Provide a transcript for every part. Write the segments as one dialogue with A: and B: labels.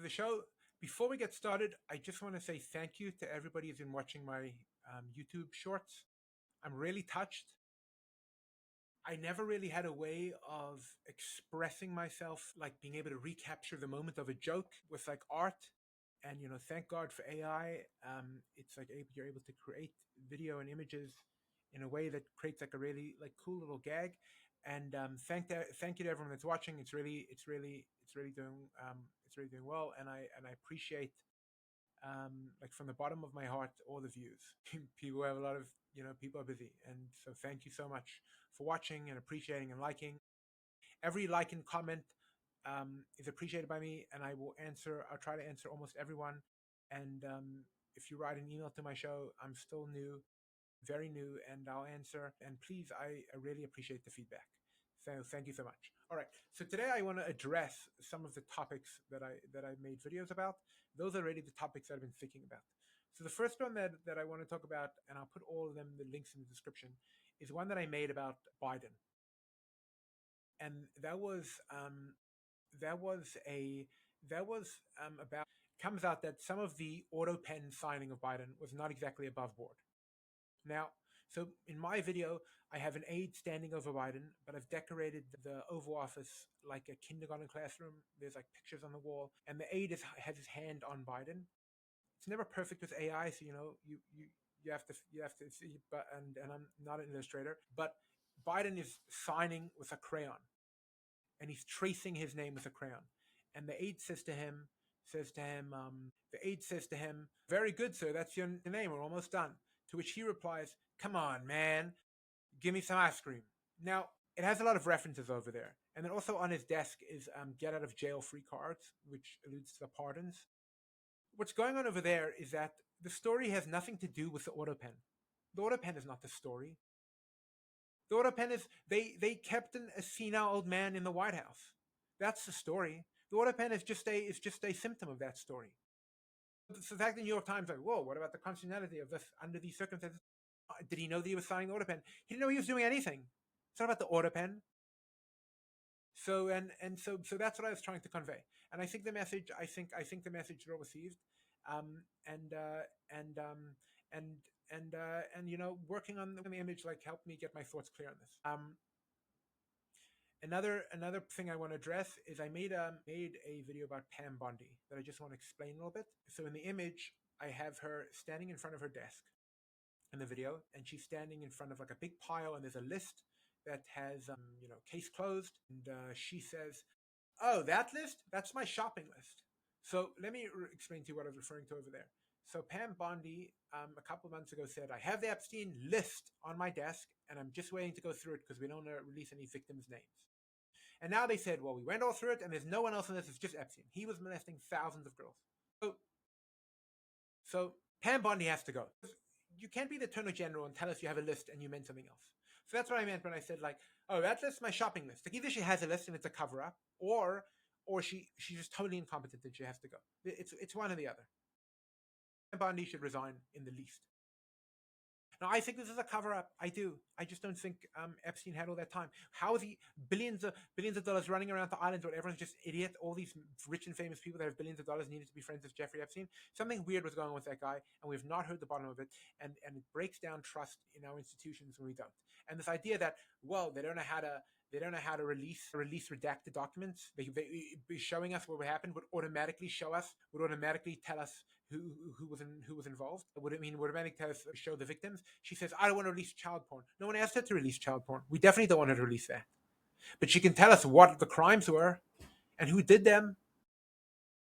A: the show. Before we get started, I just want to say thank you to everybody who's been watching my YouTube shorts. I'm really touched. I never really had a way of expressing myself, like being able to recapture the moment of a joke with like art. And thank God for AI. It's like you're able to create video and images in a way that creates like a really like cool little gag. And thank you to everyone that's watching. It's really doing well, and I appreciate like from the bottom of my heart all the views. People have a lot of people are busy, and so thank you so much for watching and appreciating and liking. Every like and comment is appreciated by me, and I'll try to answer almost everyone. And if you write an email to my show, I'm still new, very new, and I'll answer. And please, I really appreciate the feedback. So thank you so much. All right. So today I want to address some of the topics that I made videos about. Those are really the topics that I've been thinking about. So the first one that I want to talk about, and I'll put all of them, the links in the description, is one that I made about Biden. And that was about comes out that some of the auto pen signing of Biden was not exactly above board. Now, so in my video, I have an aide standing over Biden, but I've decorated the Oval Office like a kindergarten classroom. There's like pictures on the wall, and the aide has his hand on Biden. It's never perfect with AI, so you have to see. But and I'm not an illustrator, but Biden is signing with a crayon, and he's tracing his name with a crayon. And the aide says to him, "Very good, sir. That's your name. We're almost done." To which he replies, "Come on, man. Give me some ice cream." Now, it has a lot of references over there. And then also on his desk is get out of jail free cards, which alludes to the pardons. What's going on over there is that the story has nothing to do with the auto pen. The auto pen is not the story. The auto pen is they kept a senile old man in the White House. That's the story. The auto pen is just a symptom of that story. So the fact the New York Times like, whoa, what about the constitutionality of this under these circumstances? Did he know that he was signing the auto pen? He didn't know he was doing anything. It's not about the auto pen. So so that's what I was trying to convey, and I think the message well received, and working on the image like helped me get my thoughts clear on this. Another thing I want to address is I made a video about Pam Bondi that I just want to explain a little bit. So in the image, I have her standing in front of her desk in the video, and she's standing in front of like a big pile, and there's a list that has case closed, and she says, "Oh, that list? That's my shopping list." So let me explain to you what I was referring to over there. So Pam Bondi, a couple of months ago, said, "I have the Epstein list on my desk, and I'm just waiting to go through it because we don't want to release any victims' names." And now they said, "Well, we went all through it, and there's no one else on this. It's just Epstein. He was molesting thousands of girls." So Pam Bondi has to go. You can't be the Attorney General and tell us you have a list and you meant something else. So that's what I meant when I said like, "Oh, that list's my shopping list." Like either she has a list and it's a cover up, or she's just totally incompetent and she has to go. It's one or the other. Bondi should resign in the least. Now, I think this is a cover-up. I do. I just don't think Epstein had all that time. How is he billions of dollars running around the islands where everyone's just idiot? All these rich and famous people that have billions of dollars needed to be friends with Jeffrey Epstein. Something weird was going on with that guy, and we've not heard the bottom of it. And it breaks down trust in our institutions when we don't. And this idea that, well, they don't know how to release redacted documents. They be showing us what would happen would automatically tell us who was involved. Would automatically tell us, show the victims. She says, "I don't want to release child porn." No one asked her to release child porn. We definitely don't want her to release that. But she can tell us what the crimes were and who did them.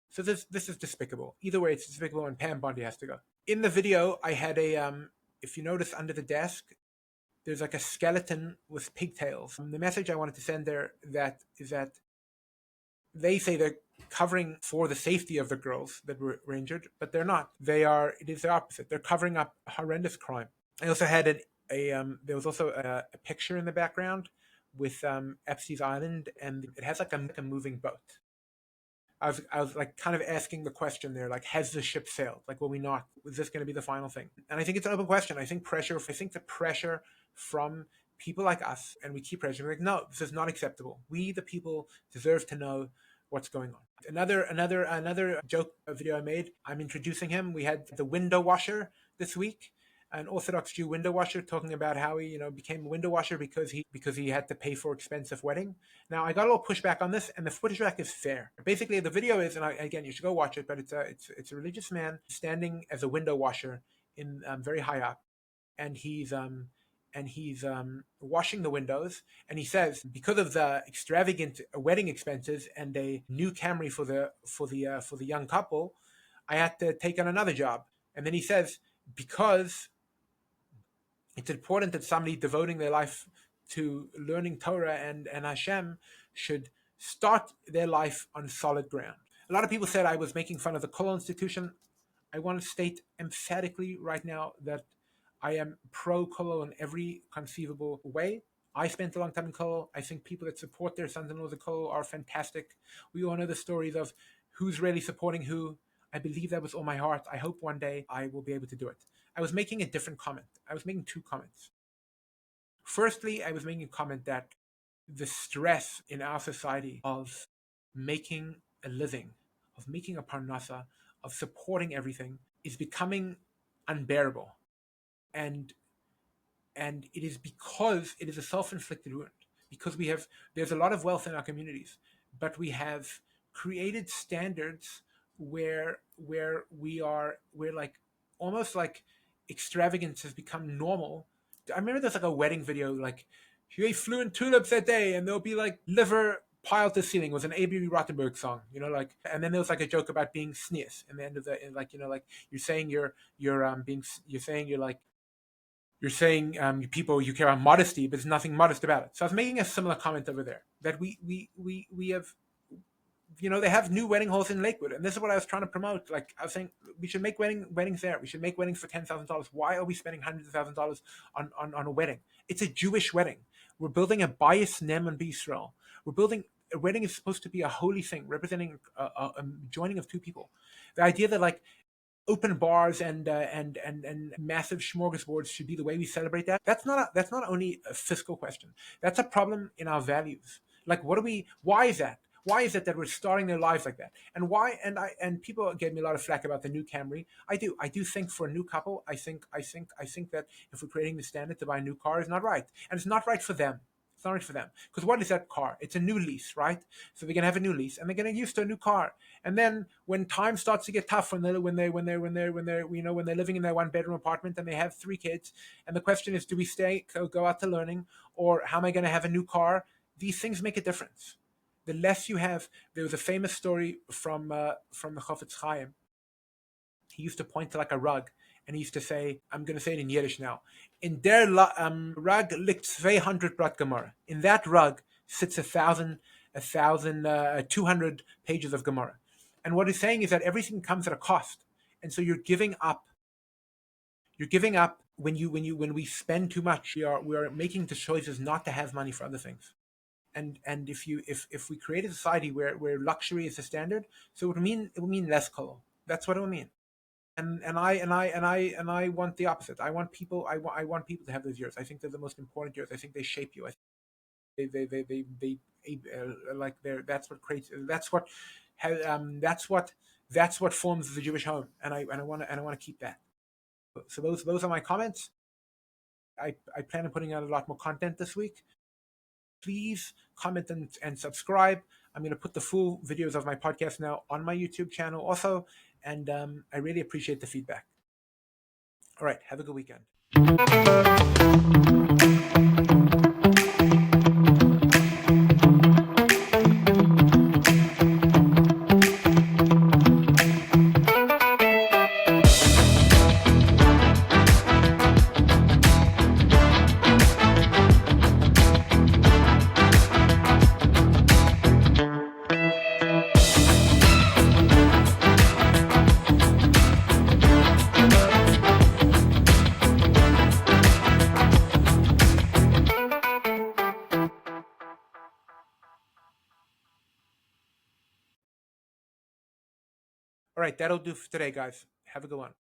A: So this is despicable. Either way, it's despicable, and Pam Bondi has to go. In the video, I had if you notice under the desk, there's like a skeleton with pigtails. The message I wanted to send there is that they say they're covering for the safety of the girls that were injured, but they're not. It is the opposite. They're covering up a horrendous crime. I also had there was also a picture in the background with Epstein's Island, and it has like a moving boat. I was like kind of asking the question there, like, has the ship sailed? Like, will we not? Is this going to be the final thing? And I think it's an open question. I think the pressure from people like us, and we keep pressuring, like, no, this is not acceptable. We, the people, deserve to know what's going on. Another joke video I made. I'm introducing him. We had the window washer this week, an Orthodox Jew window washer, talking about how he became a window washer because he had to pay for expensive wedding. Now I got a little pushback on this, and the pushback is fair. Basically, the video is, and again, you should go watch it. But it's a religious man standing as a window washer in very high up, and he's washing the windows, and he says, because of the extravagant wedding expenses and a new Camry for the young couple, I had to take on another job. And then he says, because it's important that somebody devoting their life to learning Torah and Hashem should start their life on solid ground. A lot of people said I was making fun of the Kollel institution. I want to state emphatically right now that I am pro-Kollel in every conceivable way. I spent a long time in Kollel. I think people that support their sons-in-laws in Kollel are fantastic. We all know the stories of who's really supporting who. I believe that with all my heart. I hope one day I will be able to do it. I was making a different comment. I was making two comments. Firstly, I was making a comment that the stress in our society of making a living, of making a parnasa, of supporting everything is becoming unbearable. And it is because it is a self-inflicted wound. Because there's a lot of wealth in our communities, but we have created standards where we're like almost like extravagance has become normal. I remember there's like a wedding video, like he flew in tulips that day, and there'll be like liver piled to the ceiling. It was an A.B. Rothenberg song, like, and then there was like a joke about being sneers, and the end of the, like, like you're saying you're saying people, you care about modesty, but there's nothing modest about it. So I was making a similar comment over there that we have, they have new wedding halls in Lakewood, and this is what I was trying to promote. Like I was saying, we should make weddings there. We should make weddings for $10,000. Why are we spending hundreds of $1,000s on a wedding? It's a Jewish wedding. We're building a bias nem and Israel. We're building a wedding is supposed to be a holy thing, representing a joining of two people. The idea that like open bars and massive smorgasbords should be the way we celebrate that. That's not only a fiscal question. That's a problem in our values. Like, why is that? Why is it that we're starting their lives like that? And why? And people gave me a lot of flack about the new Camry. I do think for a new couple, I think that if we're creating the standard to buy a new car is not right, and it's not right for them. It's not right for them, because what is that car? It's a new lease, right? So they're gonna have a new lease, and they're getting used to a new car. And then when time starts to get tough, when they're living in their one bedroom apartment and they have 3 kids, and the question is, do we go out to learning, or how am I going to have a new car? These things make a difference. The less you have, there was a famous story from the Chofetz Chaim. He used to point to like a rug, and he used to say, I'm going to say it in Yiddish now, in der rug liegt 200 brat Gemara. In that rug sits 200 pages of Gemara. And what he's saying is that everything comes at a cost. And so you're giving up when we spend too much. We are making the choices not to have money for other things. And if we create a society where luxury is the standard, so it will mean less Kollel. That's what it will mean. And I want the opposite. I want people to have those years. I think they're the most important years. I think they shape you. I think they like that's what creates. That's what forms the Jewish home. And I want to keep that. So those are my comments. I plan on putting out a lot more content this week. Please comment and subscribe. I'm going to put the full videos of my podcast now on my YouTube channel also, and I really appreciate the feedback. All right, have a good weekend. All right, that'll do for today, guys. Have a good one.